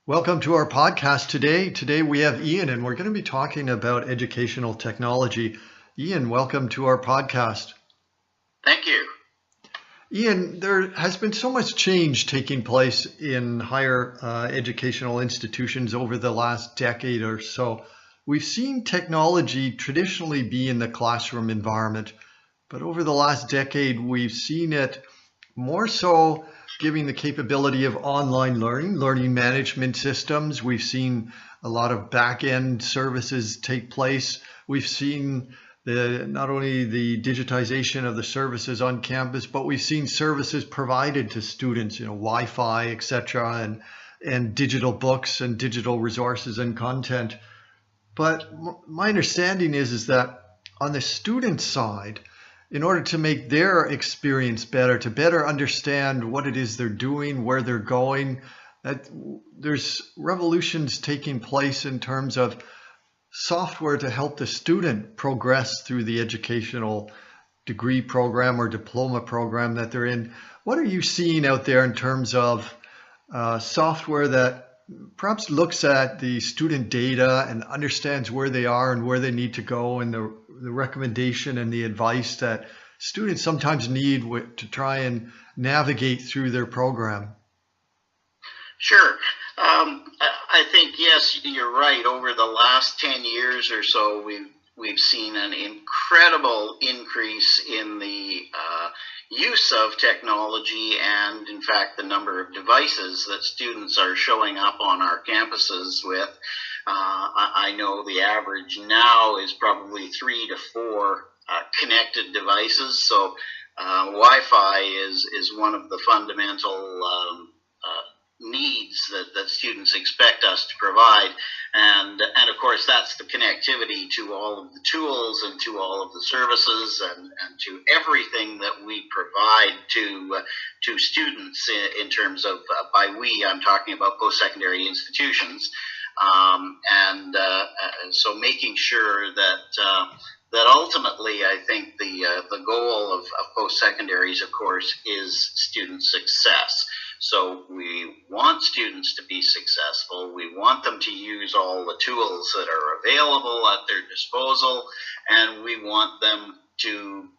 Welcome to our podcast today. Today we have Ian and we're going to be talking about educational technology. Ian, welcome to our podcast. Thank you. Ian, there has been so much change taking place in higher educational institutions over the last decade or so. We've seen technology traditionally be in the classroom environment, but over the last decade, we've seen it more so giving the capability of online learning management systems. We've seen a lot of back-end services take place. We've seen not only the digitization of the services on campus, but we've seen services provided to students, Wi-Fi, etc., and digital books and digital resources and content. But my understanding is that on the student side, in order to make their experience better, to better understand what it is they're doing, where they're going, that there's revolutions taking place in terms of software to help the student progress through the educational degree program or diploma program that they're in. What are you seeing out there in terms of software that perhaps looks at the student data and understands where they are and where they need to go, and the recommendation and the advice that students sometimes need to try and navigate through their program? Sure. I think, yes, you're right. Over the last 10 years or so, we've seen an incredible increase in the use of technology and, in fact, the number of devices that students are showing up on our campuses with. I know the average now is probably 3 to 4 connected devices. So Wi-Fi is one of the fundamental needs that students expect us to provide, and of course that's the connectivity to all of the tools and to all of the services and to everything that we provide to students in terms of, by we, I'm talking about post-secondary institutions, so making sure that ultimately, I think the goal of post-secondaries, of course, is student success. So we want students to be successful. We want them to use all the tools that are available at their disposal, and we want them to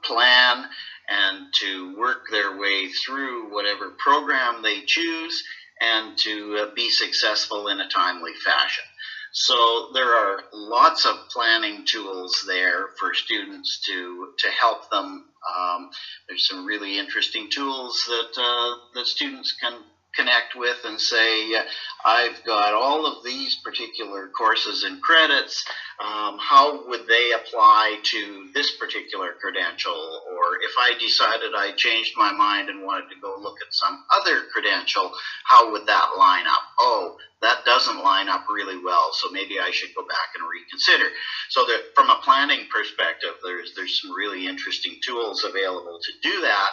plan and to work their way through whatever program they choose and to be successful in a timely fashion. So there are lots of planning tools there for students to help them. There's some really interesting tools that students can connect with and say, I've got all of these particular courses and credits. How would they apply to this particular credential? Or if I decided I changed my mind and wanted to go look at some other credential, how would that line up? Oh, that doesn't line up really well, so maybe I should go back and reconsider. So that from a planning perspective, there's some really interesting tools available to do that.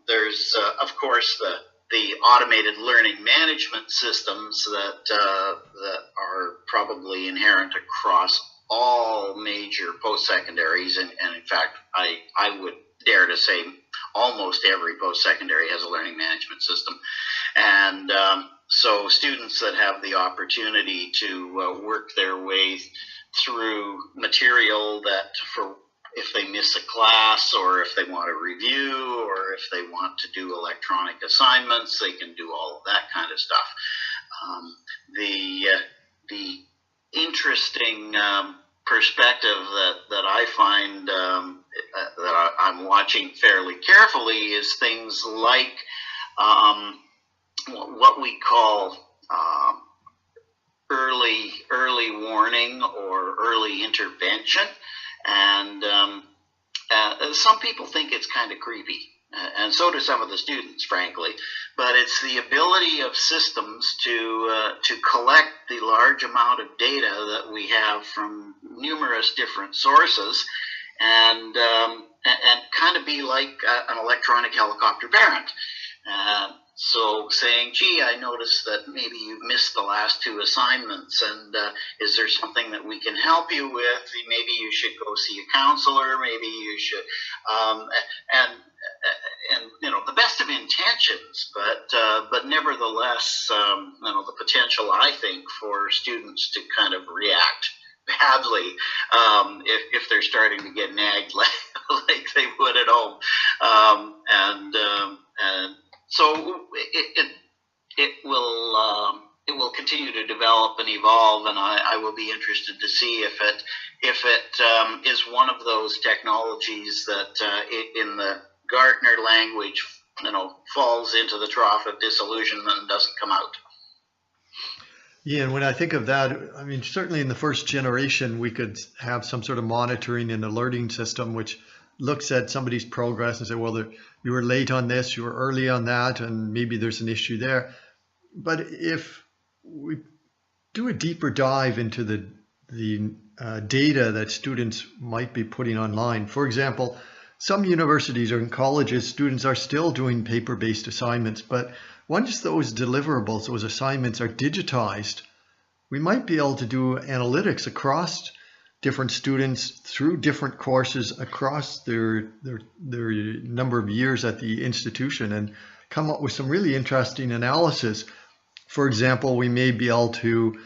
There's, of course, the automated learning management systems that are probably inherent across all major post-secondaries, and in fact, I would dare to say almost every post-secondary has a learning management system. And so students that have the opportunity to work their way through material that, for if they miss a class or if they want to review or if they want to do electronic assignments, they can do all of that kind of stuff. The interesting perspective that I find that I'm watching fairly carefully is things like what we call early warning or early intervention. And some people think it's kind of creepy, and so do some of the students, frankly. But it's the ability of systems to collect the large amount of data that we have from numerous different sources, and kind of be like an electronic helicopter parent. So saying, gee, I noticed that maybe you've missed the last 2 assignments, and is there something that we can help you with? Maybe you should go see a counselor, maybe you should, and the best of intentions, but nevertheless, the potential, I think, for students to kind of react badly if they're starting to get nagged like they would at home, and so it will continue to develop and evolve, and I will be interested to see if it is one of those technologies that in the Gartner language, falls into the trough of disillusionment and doesn't come out. Yeah, and when I think of that, I mean, certainly in the first generation, we could have some sort of monitoring and alerting system which looks at somebody's progress and say, well, you were late on this, you were early on that, and maybe there's an issue there. But if we do a deeper dive into the data that students might be putting online, for example, some universities or in colleges, students are still doing paper-based assignments, but once those deliverables, those assignments are digitized, we might be able to do analytics across different students through different courses across their number of years at the institution and come up with some really interesting analysis. For example, we may be able to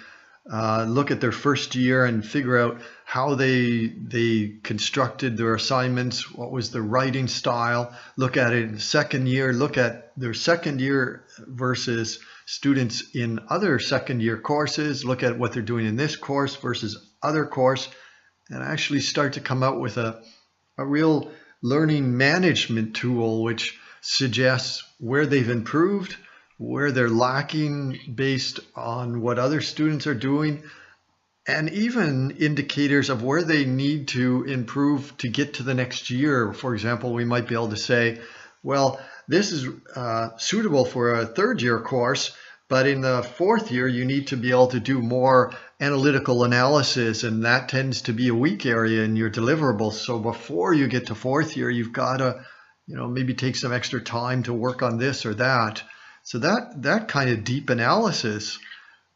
look at their first year and figure out how they constructed their assignments, what was their writing style, look at it in the second year, look at their second year versus students in other second year courses, look at what they're doing in this course versus other course, and actually start to come out with a real learning management tool which suggests where they've improved, where they're lacking based on what other students are doing, and even indicators of where they need to improve to get to the next year. For example, we might be able to say, well, this is suitable for a third year course, but in the fourth year, you need to be able to do more analytical analysis, and that tends to be a weak area in your deliverables. So before you get to fourth year, you've got to, maybe take some extra time to work on this or that. So that kind of deep analysis,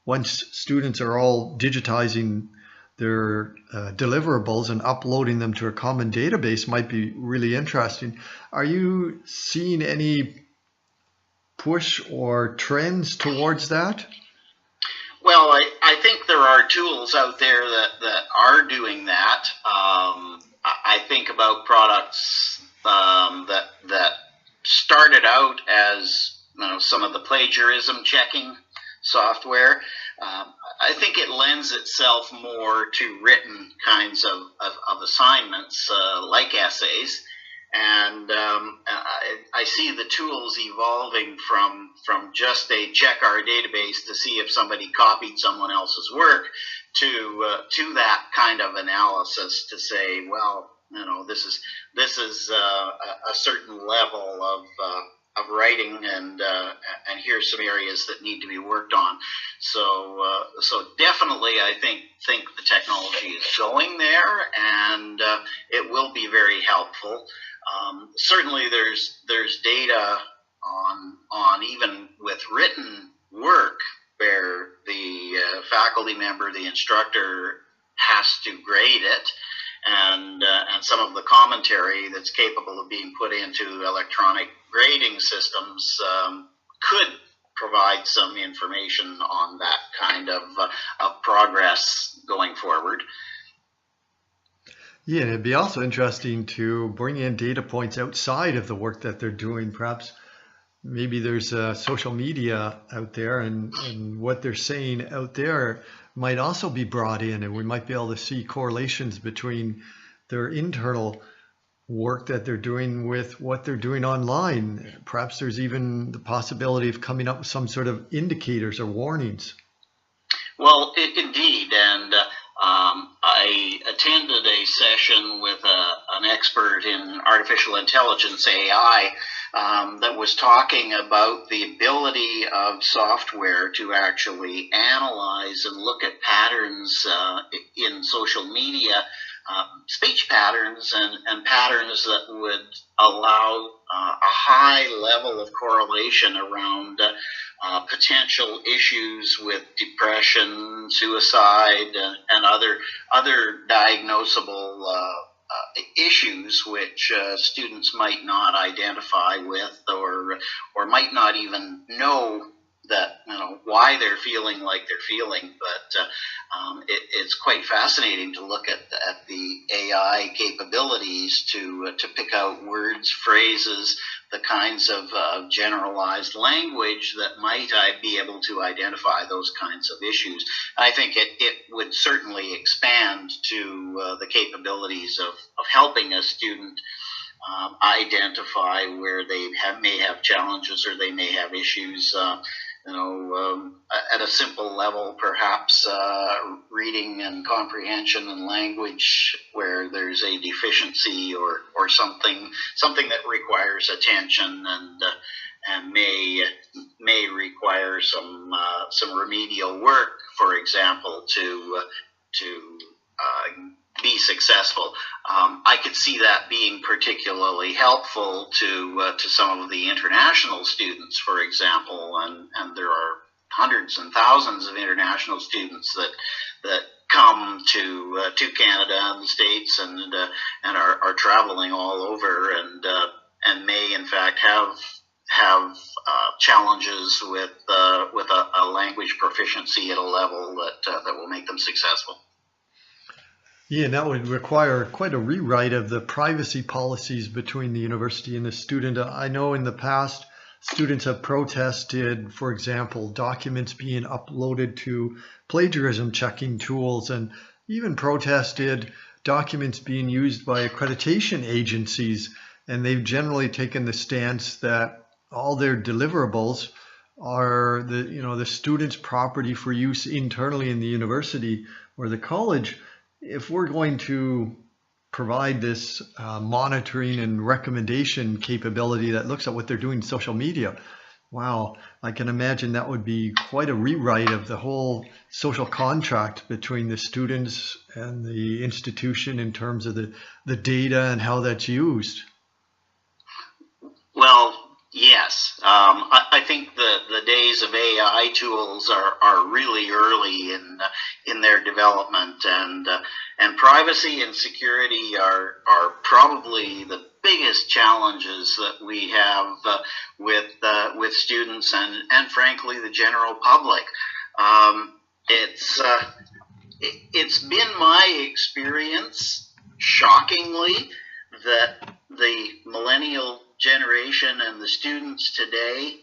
once students are all digitizing their deliverables and uploading them to a common database, might be really interesting. Are you seeing any push or trends towards that? Well, I think there are tools out there that are doing that. I think about products that started out as some of the plagiarism checking software. I think it lends itself more to written kinds of assignments, like essays. And I see the tools evolving from just a check our database to see if somebody copied someone else's work to that kind of analysis to say, well, this is a certain level of writing, and here's some areas that need to be worked on. So definitely, I think the technology is going there, and it will be very helpful. Certainly, there's data on even with written work where the faculty member, the instructor, has to grade it. And some of the commentary that's capable of being put into electronic grading systems could provide some information on that kind of progress going forward. Yeah, and it'd be also interesting to bring in data points outside of the work that they're doing. Perhaps maybe there's social media out there, and what they're saying out there might also be brought in, and we might be able to see correlations between their internal work that they're doing with what they're doing online. Perhaps there's even the possibility of coming up with some sort of indicators or warnings. Well, indeed, and I attended a session with an expert in artificial intelligence, AI, that was talking about the ability of software to actually analyze and look at patterns in social media, speech patterns and patterns that would allow a high level of correlation around potential issues with depression, suicide, and other diagnosable issues which students might not identify with, or might not even know that, why they're feeling like they're feeling. But it's quite fascinating to look at the AI capabilities to pick out words, phrases, the kinds of generalized language that might be able to identify those kinds of issues. I think it would certainly expand to the capabilities of helping a student identify where they may have challenges, or they may have issues. At a simple level, perhaps reading and comprehension and language where there's a deficiency, or something that requires attention, and may require some remedial work, for example, to be successful. I could see that being particularly helpful to some of the international students, for example, and there are hundreds and thousands of international students that come to Canada and the States, and are traveling all over, and may in fact have challenges with a language proficiency at a level that will make them successful. Yeah, and that would require quite a rewrite of the privacy policies between the university and the student. I know in the past, students have protested, for example, documents being uploaded to plagiarism checking tools, and even protested documents being used by accreditation agencies. And they've generally taken the stance that all their deliverables are the student's property for use internally in the university or the college. If we're going to provide this monitoring and recommendation capability that looks at what they're doing in social media, wow, I can imagine that would be quite a rewrite of the whole social contract between the students and the institution in terms of the data and how that's used. Well, yes. I think the days of AI tools are really early in their development, and privacy and security are probably the biggest challenges that we have with students and frankly the general public. It's been my experience, shockingly, that the millennial generation and the students today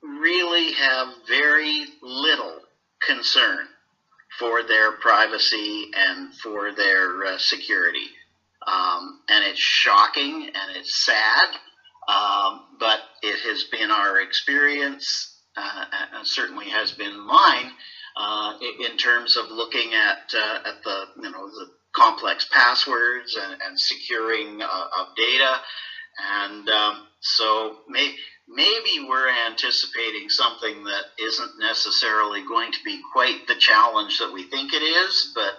really have very little concern for their privacy and for their security. And it's shocking and it's sad, but it has been our experience, and certainly has been mine, in terms of looking at the complex passwords and securing of data. And so maybe we're anticipating something that isn't necessarily going to be quite the challenge that we think it is, but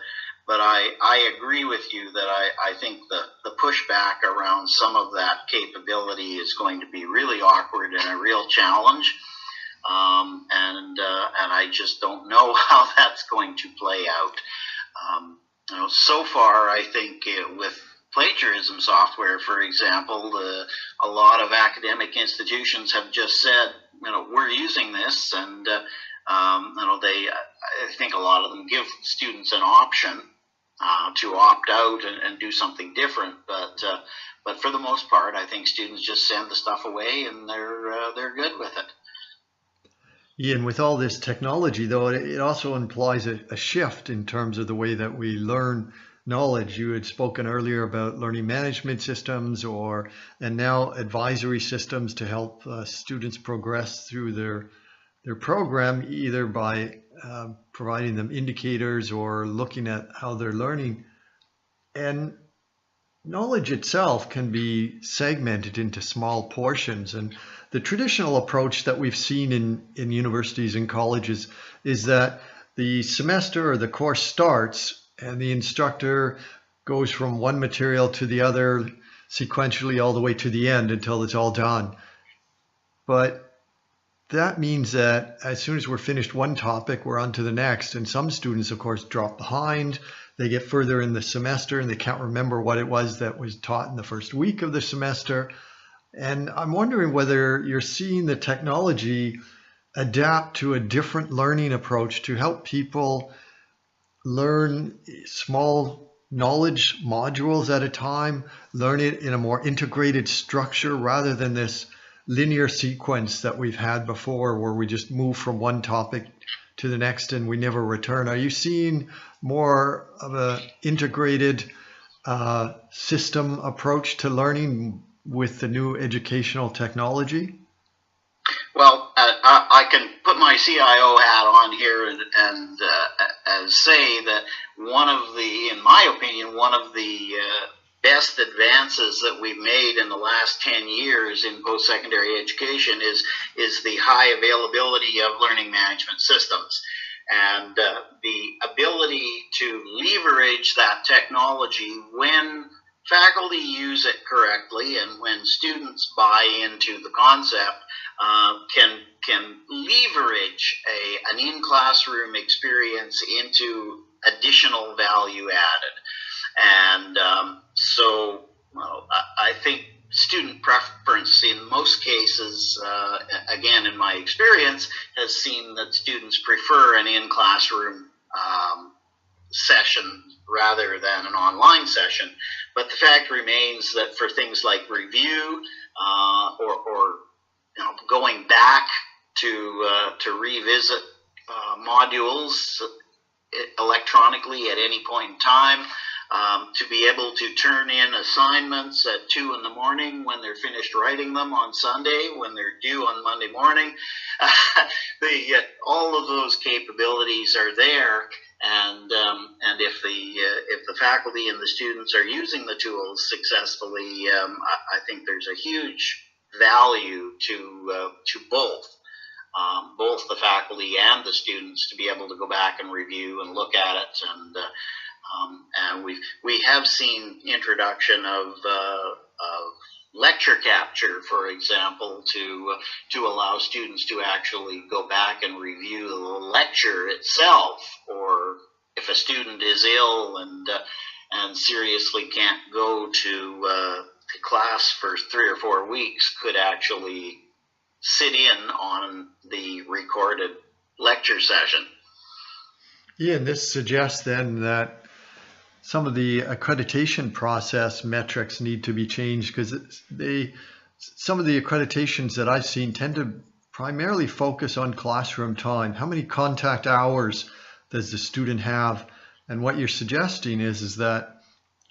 I agree with you that I think the pushback around some of that capability is going to be really awkward and a real challenge, and I just don't know how that's going to play out. So far, I think with plagiarism software, for example, a lot of academic institutions have just said, we're using this, and I think a lot of them give students an option to opt out and do something different, but for the most part, I think students just send the stuff away and they're good with it. Yeah, and with all this technology, though, it also implies a shift in terms of the way that we learn knowledge. You had spoken earlier about learning management systems, and now advisory systems to help students progress through their program, either by providing them indicators or looking at how they're learning. And knowledge itself can be segmented into small portions. And the traditional approach that we've seen in universities and colleges is that the semester or the course starts and the instructor goes from one material to the other sequentially all the way to the end until it's all done. But that means that as soon as we're finished one topic, we're on to the next. And some students, of course, drop behind. They get further in the semester and they can't remember what it was that was taught in the first week of the semester. And I'm wondering whether you're seeing the technology adapt to a different learning approach to help people learn small knowledge modules at a time, learn it in a more integrated structure rather than this linear sequence that we've had before where we just move from one topic to the next and we never return. Are you seeing more of an integrated system approach to learning with the new educational technology? Well, I can put my CIO hat on here and say that in my opinion, one of the best advances that we've made in the last 10 years in post-secondary education is the high availability of learning management systems. And the ability to leverage that technology when faculty use it correctly and when students buy into the concept, can leverage an in-classroom experience into additional value added. And I think student preference in most cases, again in my experience, has seen that students prefer an in-classroom session rather than an online session. But the fact remains that for things like review or going back to revisit modules electronically at any point in time, to be able to turn in assignments at 2 in the morning when they're finished writing them on Sunday, when they're due on Monday morning. All of those capabilities are there, and if the faculty and the students are using the tools successfully, I think there's a huge value to both the faculty and the students to be able to go back and review and look at it. And we have seen introduction of lecture capture, for example, to allow students to actually go back and review the lecture itself, or if a student is ill and seriously can't go to class for 3 or 4 weeks, could actually sit in on the recorded lecture session. Yeah, and this suggests then that some of the accreditation process metrics need to be changed, because some of the accreditations that I've seen tend to primarily focus on classroom time. How many contact hours does the student have? And what you're suggesting is that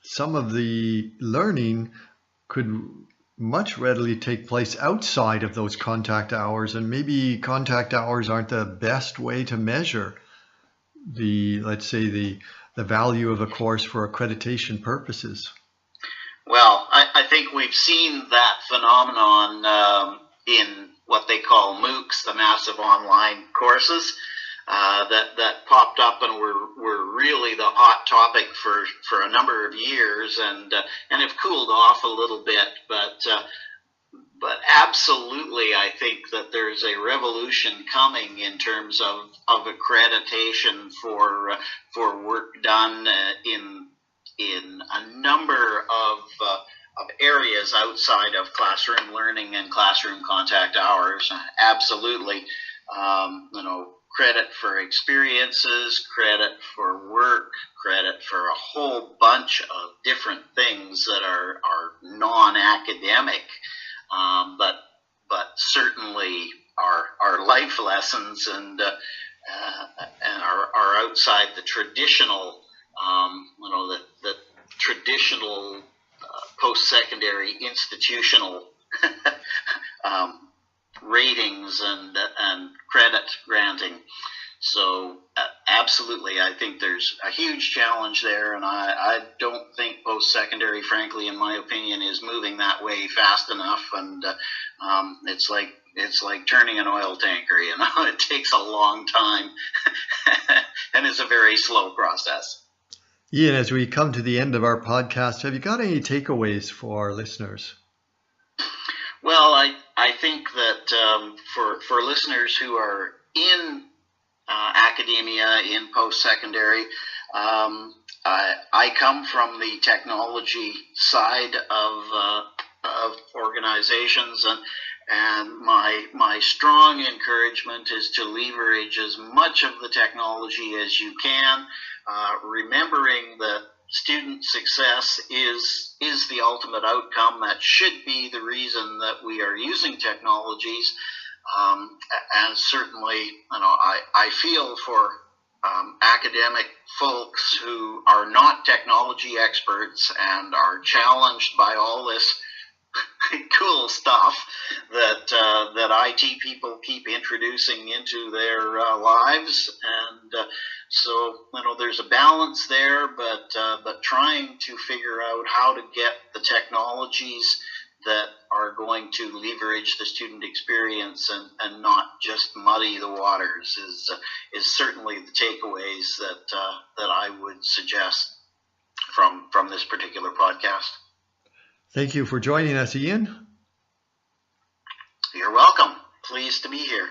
some of the learning could much readily take place outside of those contact hours, and maybe contact hours aren't the best way to measure let's say the value of a course for accreditation purposes. Well, I think we've seen that phenomenon in what they call MOOCs, the massive online courses, that popped up and were really the hot topic for a number of years, and have cooled off a little bit, but absolutely, I think that there's a revolution coming in terms of accreditation for work done in a number of areas outside of classroom learning and classroom contact hours. Absolutely, credit for experiences, credit for work, credit for a whole bunch of different things that are non-academic, but certainly are life lessons and are outside the traditional, the traditional post-secondary institutional ratings and credit granting. So absolutely, I think there's a huge challenge there, and I don't think post-secondary, frankly, in my opinion, is moving that way fast enough. And it's like turning an oil tanker, it takes a long time and it's a very slow process. Ian, as we come to the end of our podcast, have you got any takeaways for our listeners? Well, I think that for listeners who are in academia, in post-secondary, I come from the technology side of organizations, and my strong encouragement is to leverage as much of the technology as you can, remembering that student success is the ultimate outcome. That should be the reason that we are using technologies. And certainly, I feel for academic folks who are not technology experts and are challenged by all this cool stuff that IT people keep introducing into their lives, and so there's a balance there, but trying to figure out how to get the technologies that are going to leverage the student experience and not just muddy the waters is certainly the takeaways that I would suggest from this particular podcast. Thank you for joining us, Ian. You're welcome. Pleased to be here.